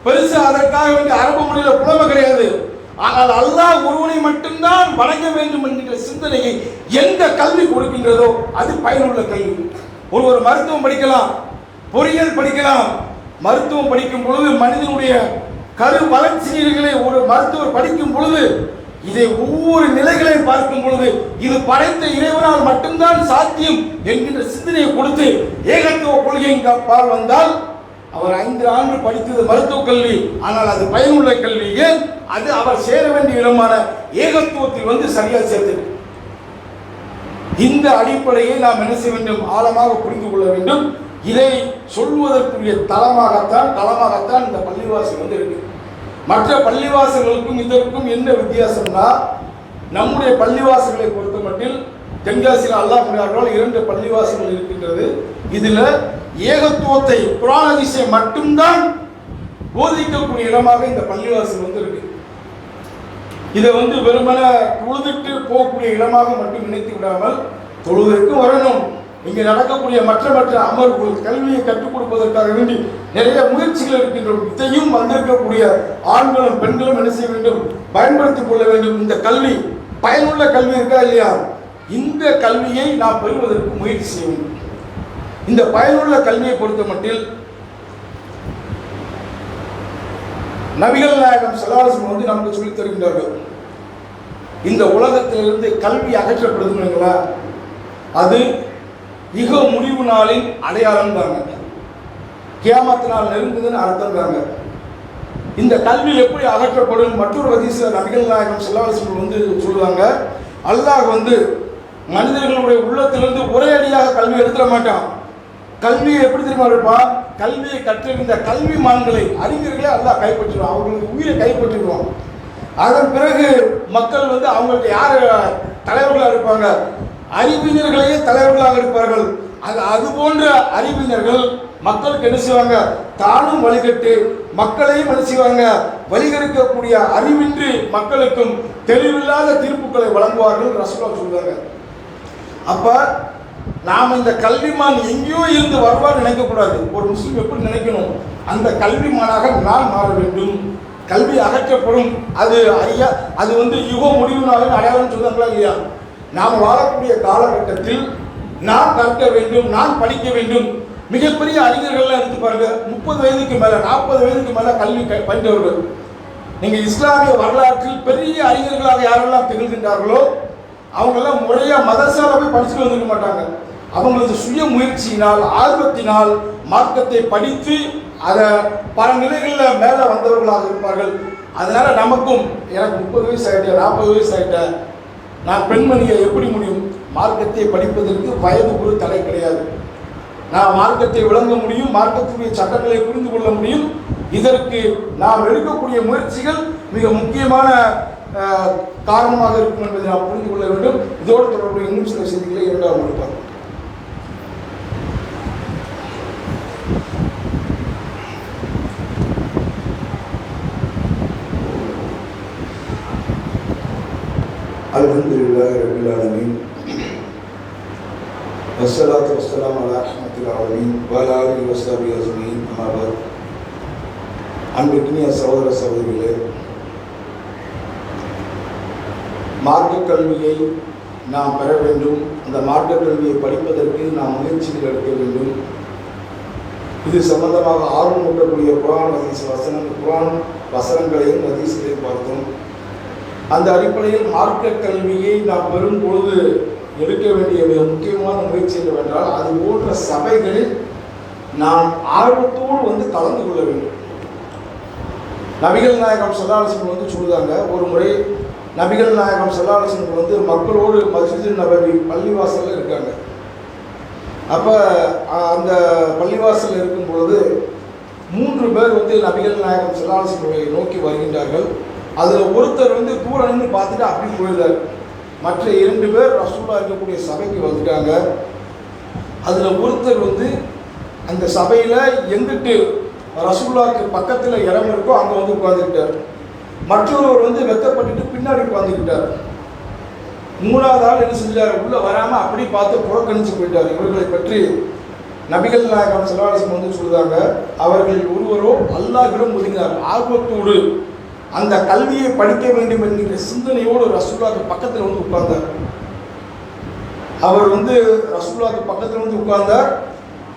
பெருசா அதற்காக வேண்டிய அரபு மொழியில புலமை கிடையாது. ஆனால் அல்லாஹ் ஒருவனை மட்டும்தான் வணங்க வேண்டும் என்கின்ற சிந்தனையை எந்த கல்வி கொடுக்கின்றதோ அது பயனுள்ள கல்வி. ஒரு மருத்துவம் படிக்கலாம், பொறியியல் படிக்கலாம். மருத்துவம் படிக்கும் பொழுது மனிதனுடைய கரு வளர்ச்சிகளை ஒரு மருத்துவர் படிக்கும் பொழுது இதை ஒவ்வொரு நிலைகளையும் பார்க்கும் பொழுது இது படைத்த இறைவனால் மட்டும்தான் சாத்தியம் என்கின்ற சிந்தனையை கொடுத்து ஏகத்துவ கொள்கையின் பால் வந்தால் அவர் 5 ஆண்டு படித்தது மருத்துவ கல்வி, ஆனால் அது பயனுள்ள கல்வி. ஏன்? அது அவர் சேர வேண்டிய இடமான ஏகத்துவத்தில் சரியா சேர்த்து. இந்த அடிப்படையை நாம் என்ன செய்ய வேண்டும்? ஆழமாக புரிந்து கொள்ள வேண்டும். இதை சொல்வதற்குரிய தளமாகத்தான் இந்த பள்ளிவாசல் இருக்கு. மற்ற பள்ளிவாசல்களுக்கும் இதற்கும் என்ன வித்தியாசம்னா, நம்முடைய பள்ளிவாசல்களை பொறுத்த மட்டில் தென்காசியில் அல்லாஹ் முன்னாள் 2 பள்ளிவாசல்கள் இருக்கின்றது. இதுல ஏகத்துவத்தை குர்ஆன் ஹதீஸை மட்டும்தான் போதிக்கக்கூடிய இடமாக இந்த பள்ளிவாசல் இருக்கு. இதை வெறுமன தொழுதுட்டு போகக்கூடிய இடமாக மட்டும் நினைத்து விடாமல் தொழுவதற்கு வரணும். இங்கே நடக்கக்கூடிய மற்ற அமர்வுகள் கல்வியை கற்றுக் கொடுப்பதற்காக வேண்டி நிறைய முயற்சிகள் இருக்கின்றன. இதையும் வந்திருக்கக்கூடிய ஆண்களும் பெண்களும் என்ன செய்ய வேண்டும்? பயன்படுத்திக் கொள்ள வேண்டும். இந்த கல்வி பயனுள்ள கல்வி இருக்கா இல்லையா? இந்த கல்வியை நாம் பெறுவதற்கு முயற்சி செய்ய வேண்டும். இந்த பயனுள்ள கல்வியை பொறுத்த மட்டில் நபிகள் நாயகம் ஸல்லல்லாஹு அலைஹி வஸல்லம் நமக்கு சொல்லித் தருகின்றார்கள். இந்த உலகத்திலிருந்து கல்வி அகற்றப்படுதுங்களா, அது இக முடிவு நாளின் அடையாளம் தாங்க. கியாமத் நாள் நெருங்குதுன்னு அர்த்தம் தாங்க. இந்த கல்வி எப்படி அகற்றப்படும்? மற்றொரு ஹதீஸ்ல நபிகள் நாயகம் ஸல்லல்லாஹு அலைஹி வஸல்லம் சொல்லுவாங்க, அல்லாஹ் மனிதர்களுடைய உள்ளத்திலிருந்து ஒரே அடியாக கல்வி எடுத்துட மாட்டான். கல்வியை எப்படி தெரியுமா இருப்பான்? கல்வியை கற்றிருந்த கல்விமான்களை, அறிஞர்களை அல்லாஹ் கைப்பற்றிடுவான், அவர்களுக்கு உயிரை கைப்பற்றிடுவான். அதன் பிறகு மக்கள் அவங்களுக்கு யார் தலைவர்களாக இருப்பாங்க? அறிவினர்களையே தலைவர்களாக இருப்பார்கள். அது போன்ற அறிவினர்கள் மக்களுக்கு என்ன செய்வாங்க? தானும் வழிகட்டு மக்களையும் என்ன செய்வாங்க? வழிகெடுக்கக்கூடிய அறிவின்றி மக்களுக்கும் தெளிவில்லாத தீர்ப்புகளை வழங்குவார்கள் ரசூலுல்லாஹ் சொல்றாங்க. அப்ப நாம் இந்த கல்விமான் எங்கேயோ இருந்து வருவார் நினைக்கக்கூடாது. ஒரு முஸ்லீம் எப்படி நினைக்கணும்? அந்த கல்விமானாக நான் மாற வேண்டும். கல்வி அகற்றப்படும், அது யுக முடிவுனாலும் அடையாளம் சொல்றாங்களா இல்லையா? நாம் வாழக்கூடிய காலகட்டத்தில் நான் கற்க வேண்டும், நான் படிக்க வேண்டும். மிகப்பெரிய அறிஞர்கள்லாம் எடுத்து பாருங்க, 30 வயதுக்கு மேல 40 வயதுக்கு மேல கல்வி பயின்றவர்கள். நீங்க இஸ்லாமிய வரலாற்றில் பெரிய அறிஞர்களாக யாரெல்லாம் திகழ்கின்றார்களோ அவங்கெல்லாம் முறையா மதரசால போய் படிச்சுட்டு வந்துருக்க மாட்டாங்க. அவங்களது சுய முயற்சியினால், ஆர்வத்தினால் மார்க்கத்தை படித்து அதை பல நிலைகளில் மேலே வந்தவர்களாக இருப்பார்கள். அதனால நமக்கும், எனக்கு 30 வயசு ஆகிட்டேன், 40 வயசு ஆகிட்டேன், நான் பெண்மணியை எப்படி முடியும்? மார்க்கத்தை படிப்பதற்கு வயது ஒரு தடை கிடையாது. நான் மார்க்கத்தை விளங்க முடியும், மார்க்கத்துடைய சட்டங்களை புரிந்து கொள்ள முடியும். இதற்கு நாம் எடுக்கக்கூடிய முயற்சிகள் மிக முக்கியமான காரணமாக இருக்கும் என்பதை நாம் புரிந்து கொள்ள வேண்டும். இதோடு தொடர்புடைய இன்னும் சில செய்திகளை 2வது எடுப்பார். அல்ஹம்துலில்லாஹி ரப்பில் ஆலமீன் வஸ்ஸலாத்து வஸ்ஸலாமு அலா ரஹ்மத்தில் ஆலமீன் வ அலா ஆலிஹி வஸஹ்பிஹி அஜ்மஈன். அம்மா பஅத். அன்பிற்கினிய சகோதர சகோதரிகளே, மார்க்க கல்வியை நாம் பெற வேண்டும். அந்த மார்க்க கல்வியை படிப்பதற்கு நாம் முயற்சிகள் எடுக்க வேண்டும். இது சம்பந்தமாக ஆர்வம் ஊட்டக்கூடிய குர்ஆன் வசனங்களையும் ஹதீஸ்களையும் பார்த்தோம். அந்த அடிப்படையில் மார்க்க கல்வியை நாம் பெறும் பொழுது எடுக்க வேண்டிய மிக முக்கியமான முயற்சி என்னவென்றால் அது போன்ற சபைகளில் நாம் ஆர்வத்தோடு கலந்து கொள்ள வேண்டும். நபிகள் நாயகம் ஸல்லல்லாஹு அலைஹி வஸல்லம் சொல்லுதாங்க, ஒரு முறை நபிகள் நாயகம் ஸல்லல்லாஹு அலைஹி வஸல்லம் மக்களோடு மஸ்ஜித் நபவி பள்ளிவாசலில் இருக்காங்க. அப்போ அந்த பள்ளிவாசலில் இருக்கும் பொழுது 3 பேர் நபிகள் நாயகம் ஸல்லல்லாஹு அலைஹி வஸல்லம் நோக்கி வருகின்றார்கள். அதில் ஒருத்தர் தூரம் நின்று பார்த்துட்டு அப்படி போயிடுறார். மற்ற 2 பேர் ரசூலுல்லாஹ் இருக்கக்கூடிய சபைக்கு வந்துட்டாங்க. அதில் ஒருத்தர் அந்த சபையில் எங்கிட்டு ரசூலுல்லாஹ்க்கு பக்கத்தில் இடம் இருக்கோ அங்கே உட்காந்துக்கிட்டார். மற்றொருவர் வெக்கப்பட்டுட்டு பின்னாடி உட்காந்துக்கிட்டார். 3வது ஆள் என்ன செஞ்சார், உள்ளே வராமல் அப்படி பார்த்து புறக்கணிச்சு போயிட்டார். இவர்களை பற்றி நபிகள் நாயகம் ஸல்லல்லாஹு அலைஹி வஸல்லம் சொல்லுறாங்க, அவர்கள் ஒருவரோ அல்லாஹ்விடம் ஒதுங்கினார். ஆர்வத்தோடு அந்த கல்வியை படிக்க வேண்டும் என்கிற சிந்தனையோடு ரசூலுல்லாஹ்க்கு பக்கத்தில் உட்கார்ந்தார். அவர் ரசூலுல்லாஹ்க்கு பக்கத்தில் உட்கார்ந்தார்.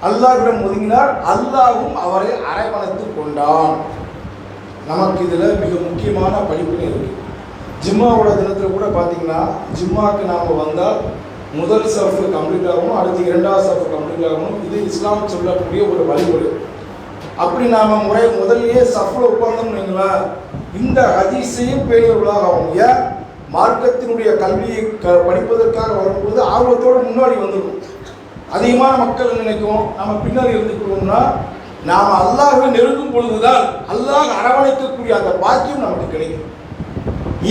அல்லாஹ்விடம் ஒதுங்கினார். அல்லாஹ்வும் அவரை அரவணைத்து கொண்டான். நமக்கு இதில் மிக முக்கியமான படிப்பினை இருக்கு. ஜிம்மாவோட தினத்தில் கூட பார்த்தீங்கன்னா, ஜிம்மாவுக்கு நாம் வந்தால் முதல் சஃப் கம்ப்ளீட் ஆகணும், அடுத்து 2வது சஃப் கம்ப்ளீட் ஆகணும். இது இஸ்லாம் சொல்லக்கூடிய ஒரு வழிமுறை. அப்படி நாம் முதல்லையே சஃப்ல உட்கார்ந்தோம்னு வைங்களேன், இந்த ஹதீஸையும் பேணியவர்களாக ஆகும். ஏன், மார்க்கத்தினுடைய கல்வியை படிப்பதற்காக வரும்பொழுது ஆர்வத்தோடு முன்னாடி வந்துடும். அதிகமான மக்கள் நினைக்கும் நம்ம பின்னாடி இருந்துக்கிறோம்னா, நாம் அல்லாஹ்வை நெருங்கும் பொழுதுதான் அல்லாஹ் அரவணைக்கக்கூடிய அந்த பாக்கியம் நமக்கு கிடைக்கும்.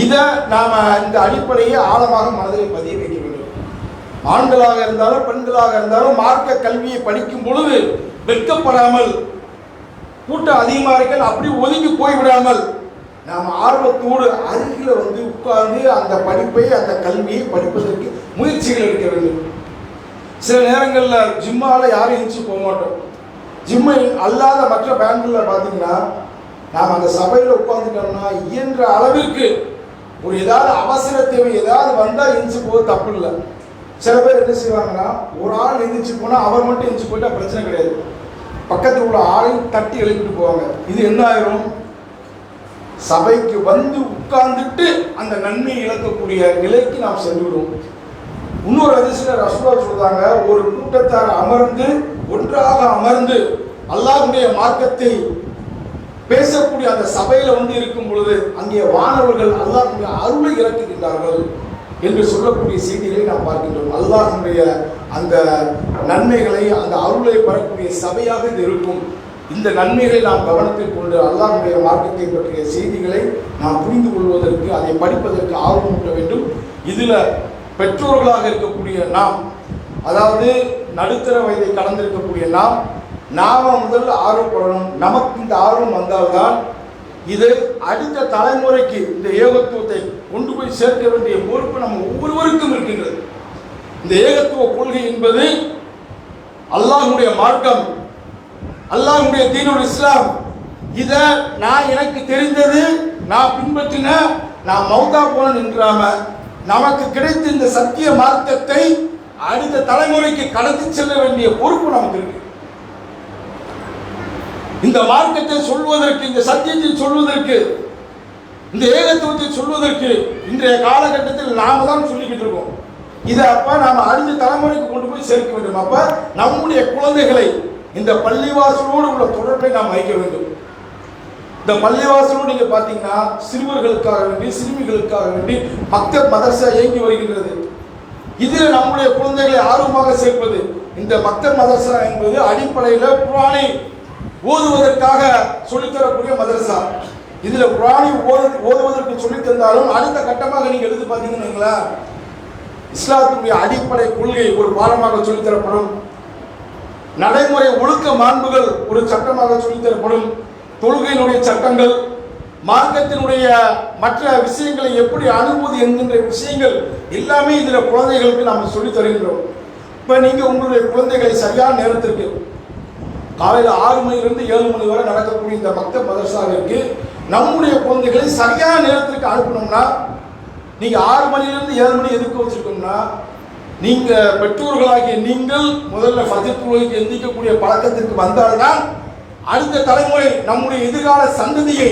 இதை நாம் இந்த அடிப்படையை ஆழமாக மனதில் பதிய வைக்க வேண்டும். ஆண்களாக இருந்தாலும் பெண்களாக இருந்தாலும் மார்க்க கல்வியை படிக்கும் பொழுது வெட்கப்படாமல், கூட்டம் அதிகமாக இருக்க அப்படி ஒதுங்கி போய்விடாமல் நாம் ஆர்வத்தோடு அருகில் உட்கார்ந்து அந்த படிப்பை அந்த கல்வியை படிப்பதற்கு முயற்சிகள் எடுக்க வேண்டும். சில நேரங்களில் ஜிம்மாவில் யாரும் எழுந்துச்சு போக மாட்டோம். ஜிம்மை அல்லாத மற்ற பேங்குகளில் பார்த்தீங்கன்னா, நாம் அந்த சபையில் உட்காந்துட்டோம்னா இயன்ற அளவிற்கு ஒரு ஏதாவது அவசர தேவை ஏதாவது வந்தால் எழுந்துச்சு போக தப்பு இல்லை. சில பேர் என்ன செய்வாங்கன்னா, ஒரு ஆள் எழுந்துச்சு போனால் அவர் மட்டும் எழுந்துச்சு போயிட்டால் பிரச்சனை கிடையாது, பக்கத்தில் உள்ள ஆளையும் தட்டி எழுப்பிட்டு போவாங்க. இது என்ன ஆயிரும், சபைக்கு உட்கார்ந்துட்டு அந்த நன்மையை இழக்கக்கூடிய நிலைக்கு நாம் சென்றுவிடுவோம். இன்னொரு அதிசயம் ரசூலுல்லாஹ் சொல்றாங்க, ஒரு கூட்டத்தார் ஒன்றாக அமர்ந்து அல்லாஹ்வுடைய மார்க்கத்தை பேசக்கூடிய அந்த சபையில இருக்கும் பொழுது அங்கே வானவர்கள் அல்லாஹ்வுடைய அருளை இறக்குகின்றார்கள் என்று சொல்லக்கூடிய செய்திகளை நாம் பார்க்கின்றோம். அல்லாஹ்வுடைய அந்த நன்மைகளை, அந்த அருளை பெறக்கூடிய சபையாக இது இருக்கும். இந்த நன்மைகளை நாம் கவனத்தில் கொண்டு அல்லாஹ்வுடைய மார்க்கத்தை பற்றிய செய்திகளை நாம் புரிந்து கொள்வதற்கு, அதை படிப்பதற்கு ஆர்வமூட்ட வேண்டும். இதில் பெற்றோர்களாக இருக்கக்கூடிய நாம், அதாவது நடுத்தர வயதை கடந்திருக்கக்கூடிய நாம முதல்ல ஆர்வப்படணும். நமக்கு இந்த ஆர்வம் வந்தால்தான் இது அடுத்த தலைமுறைக்கு இந்த ஏகத்துவத்தை கொண்டு போய் சேர்க்க வேண்டிய பொறுப்பு நம்ம ஒவ்வொருவருக்கும் இருக்கின்றது. இந்த ஏகத்துவ கொள்கை என்பது அல்லாஹ்வுடைய மார்க்கம், அல்லாஹ்வுடைய தீனுல் இஸ்லாம். இதை நான் எனக்கு தெரிந்தது, நான் பின்பற்றின, நான் மௌதா போன நின்றாம நமக்கு கிடைத்த இந்த சத்திய மார்க்கத்தை அடுத்த தலைமுறைக்கு கடத்தி செல்ல வேண்டிய பொறுப்பு நமக்கு இருக்கு. இந்த மார்க்கத்தை சொல்வதற்கு, இந்த சத்தியத்தை சொல்வதற்கு, இந்த ஏகத்துவத்தை சொல்வதற்கு இன்றைய காலகட்டத்தில் நாம தான் சொல்லிக்கிட்டு இருக்கோம். இதை அப்ப நாம அடுத்த தலைமுறைக்கு கொண்டு போய் சேர்க்க வேண்டும். அப்ப நம்முடைய குழந்தைகளை இந்த பள்ளிவாசலோடு உள்ள தொடர்பை நாம் வைக்க வேண்டும். இந்த பள்ளிவாசலோடு நீங்க பாத்தீங்கன்னா சிறுவர்களுக்காக வேண்டி, சிறுமிகளுக்காக வேண்டி மக்தப் மதரசா இயங்கி வருகின்றது. இதில் நம்முடைய குழந்தைகளை ஆர்வமாக சேர்ப்பது. இந்த மக்தப் மதரசா என்பது அடிப்படையில் குர்ஆனை ஓதுவதற்காக சொல்லித்தரக்கூடிய மதரசா. இதில் குர்ஆனை ஓதுவதற்கு சொல்லித் தந்தாலும் அடுத்த கட்டமாக நீங்க எடுத்து பார்த்தீங்கன்னா இஸ்லாத்துடைய அடிப்படை கொள்கை ஒரு பாடமாக சொல்லித்தரப்படும். நடைமுறை ஒழுக்க மாண்புகள் ஒரு சட்டமாக சொல்லித்தரப்படும். தொழுகையினுடைய சட்டங்கள், மார்க்கத்தினுடைய மற்ற விஷயங்களை எப்படி அணுகுவது என்கின்ற விஷயங்கள் எல்லாமே இதில் குழந்தைகளுக்கு நாம் சொல்லித் தருகின்றோம். இப்போ நீங்கள் உங்களுடைய குழந்தைகளை சரியான நேரத்திற்கு காலையில் 6 மணிலிருந்து 7 மணி வரை நடக்கக்கூடிய இந்த மக்தப் மதரசாவிற்கு நம்முடைய குழந்தைகளை சரியான நேரத்திற்கு அனுப்பணும்னா, நீங்கள் 6 மணிலிருந்து 7 மணி எதுக்கு வச்சுருக்கோம்னா, நீங்கள் பெற்றோர்களாகிய நீங்கள் முதல்ல ஃபஜ்ர் தொழுகைக்கு எந்திரிக்கக்கூடிய பழக்கத்திற்கு வந்தால்தான் அடுத்த தலைமுறை நம்முடைய எதிர்கால சந்ததியை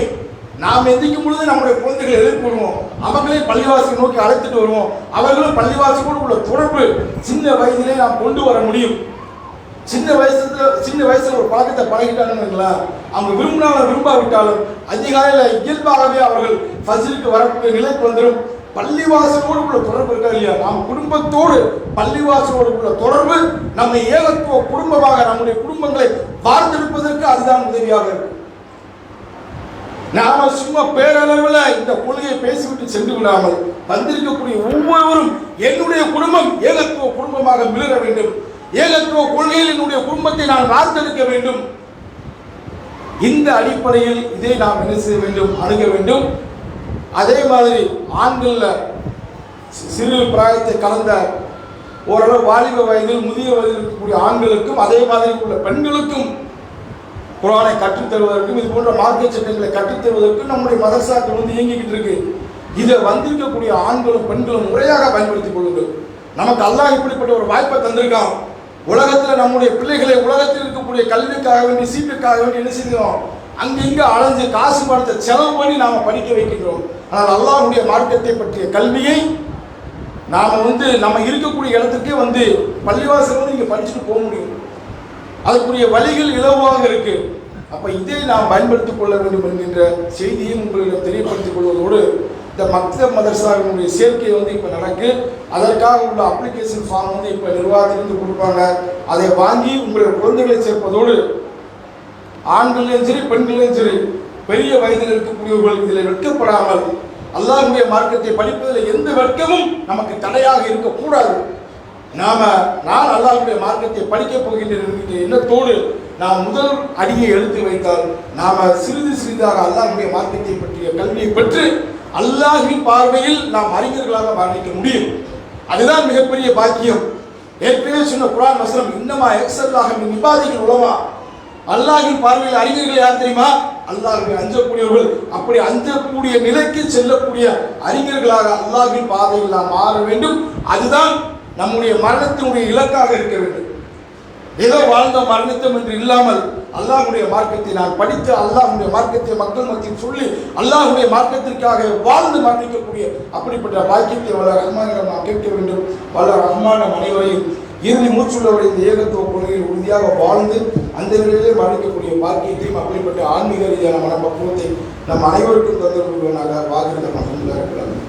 நாம் எந்திக்கும் பொழுது நம்முடைய குழந்தைகளை எழுப்பி வருவோம், அவங்களே பள்ளிவாசலை நோக்கி அழைத்துட்டு வருவோம். அவர்களும் பள்ளிவாசலோடு உள்ள தொடர்பு சின்ன வயதிலே நாம் கொண்டு வர முடியும். சின்ன வயசுல ஒரு பழக்கத்தை பழகிட்டாங்கன்னு அவங்க விரும்பினாலும் விரும்பாவிட்டாலும் அதிகாலையில் இயல்பாகவே அவர்கள் ஃபஜ்ருக்கு வரக்கூடிய நிலைக்கு வந்துடும். பள்ளிவாசலோடு உள்ள தொடர்பு இருக்கா இல்லையா, நாம் குடும்பத்தோடு பள்ளிவாசலோடு உள்ள தொடர்பு நம்மை ஏகத்துவ குடும்பமாக நம்முடைய குடும்பங்களை வாழ்ந்தெடுப்பதற்கு அதுதான் உதவியாக இருக்கும். நாம சும்மா பேரளவில் இந்த கொள்கையை பேசிவிட்டு சென்று விடாமல் வந்திருக்கக்கூடிய ஒவ்வொருவரும் என்னுடைய குடும்பம் ஏகத்துவ குடும்பமாக மிளர வேண்டும், ஏகத்துவ கொள்கையில் என்னுடைய குடும்பத்தை நான் வாழ்ந்தெடுக்க வேண்டும். இந்த அடிப்படையில் இதை நாம் என்ன செய்ய வேண்டும், அணுக வேண்டும். அதே மாதிரி ஆண்கள் சிறு பிராயத்தை கலந்த ஓரளவு வாலிப வயதில் முதிய வயதில் இருக்கக்கூடிய ஆண்களுக்கும் அதே மாதிரி உள்ள பெண்களுக்கும் குர்ஆனை கற்றுத்தருவதற்கும் இது போன்ற மார்க்க சட்டங்களை கற்றுத்தருவதற்கும் நம்முடைய மதரசாக்கள் இயங்கிக்கிட்டு இருக்கு. இதை வந்திருக்கக்கூடிய ஆண்களும் பெண்களும் முறையாக பயன்படுத்திக் கொள்ளுங்கள். நமக்கு அல்லாஹ் இப்படிப்பட்ட ஒரு வாய்ப்பை தந்திருக்கான். உலகத்தில் நம்முடைய பிள்ளைகளை உலகத்தில் இருக்கக்கூடிய கல்விக்காக வேண்டி சீட்டுக்காக வேண்டி என்ன செய்கிறோம், அங்கிங்க அலைஞ்சு காசு பணத்தை செலவு பண்ணி நாம் படிக்க வைக்கின்றோம். ஆனால் அல்லாஹ்வுடைய மார்க்கத்தை பற்றிய கல்வியை நாம் நம்ம இருக்கக்கூடிய இடத்துக்கே பள்ளிவாசல் இங்கே படிச்சுட்டு போக முடியும். அதுக்குரிய வழிகள் இலவாக இருக்கு. அப்போ இதை நாம் பயன்படுத்திக் கொள்ள வேண்டும் என்கின்ற செய்தியும் உங்களிடம் தெரியப்படுத்திக் கொள்வதோடு இந்த மக்தப் மதரசாவினுடைய சேர்க்கை இப்போ நடக்கு. அதற்காக உள்ள அப்ளிகேஷன் ஃபார்ம் இப்போ நிர்வாகத்திலிருந்து கொடுப்பாங்க. அதை வாங்கி உங்களுடைய குழந்தைகளை சேர்ப்பதோடு ஆண்களையும் சரி பெண்களையும் சரி பெரிய வயதில் இருக்கக்கூடியவர்கள் இதில் வெட்கப்படாமல் அல்லாஹ்வுடைய மார்க்கத்தை படிப்பதில் எந்த வெட்கமும் நமக்கு தடையாக இருக்கக்கூடாது. நான் அல்லாஹ்வுடைய மார்க்கத்தை படிக்கப் போகின்றேன் என்கிற எண்ணத்தோடு நாம் முதல் அடியை எடுத்து வைத்தால் நாம் சிறிது சிறிதாக அல்லாஹ்வுடைய மார்க்கத்தை பற்றிய கல்வியை பெற்று அல்லாஹ்வின் பார்வையில் நாம் அறிஞர்களாக வர்ணிக்க முடியும். அதுதான் மிகப்பெரிய பாக்கியம். ஏற்கனவே சொன்ன குர்ஆன் வசனம், இன்னமா யக்ஸல்லாஹு மின் இபாதிஹில் உலமா, அல்லாஹ்வின் பார்வையில் அறிஞர்கள் யார் தெரியுமா, அல்லாஹ்வை அஞ்சக்கூடியவர்கள். அப்படி அஞ்சக்கூடிய நிலைக்கு செல்லக்கூடிய அறிஞர்களாக அல்லாஹ்வின் பாதையில் நாம் மாற வேண்டும். அதுதான் நம்முடைய மரணத்தினுடைய இலக்காக இருக்க வேண்டும். ஏதோ வாழ்ந்த மரணித்தம் என்று இல்லாமல் அல்லாஹ்வுடைய மார்க்கத்தை நான் படித்து அல்லாஹ்வுடைய மார்க்கத்தை மக்கள் மத்தியில் சொல்லி அல்லாஹ்வுடைய மார்க்கத்திற்காக வாழ்ந்து மரணிக்கக்கூடிய அப்படிப்பட்ட பாக்கியத்தை வல்ல ரஹ்மானிடம் நாம் கேட்க வேண்டும். வல்ல ரஹ்மான அனைவரையும் இறுதி மூச்சுள்ளவரை இந்த ஏகத்துவ கொள்கையில் உறுதியாக வாழ்ந்து அந்த நிலையிலே மரணிக்கக்கூடிய பாக்கியத்தையும் அப்படிப்பட்ட ஆன்மீக ரீதியான மனப்பக்குவத்தை நம் அனைவருக்கும் தந்து கொள்வனாக வாகிருந்த மகன்கள் இருக்கிறார்கள்.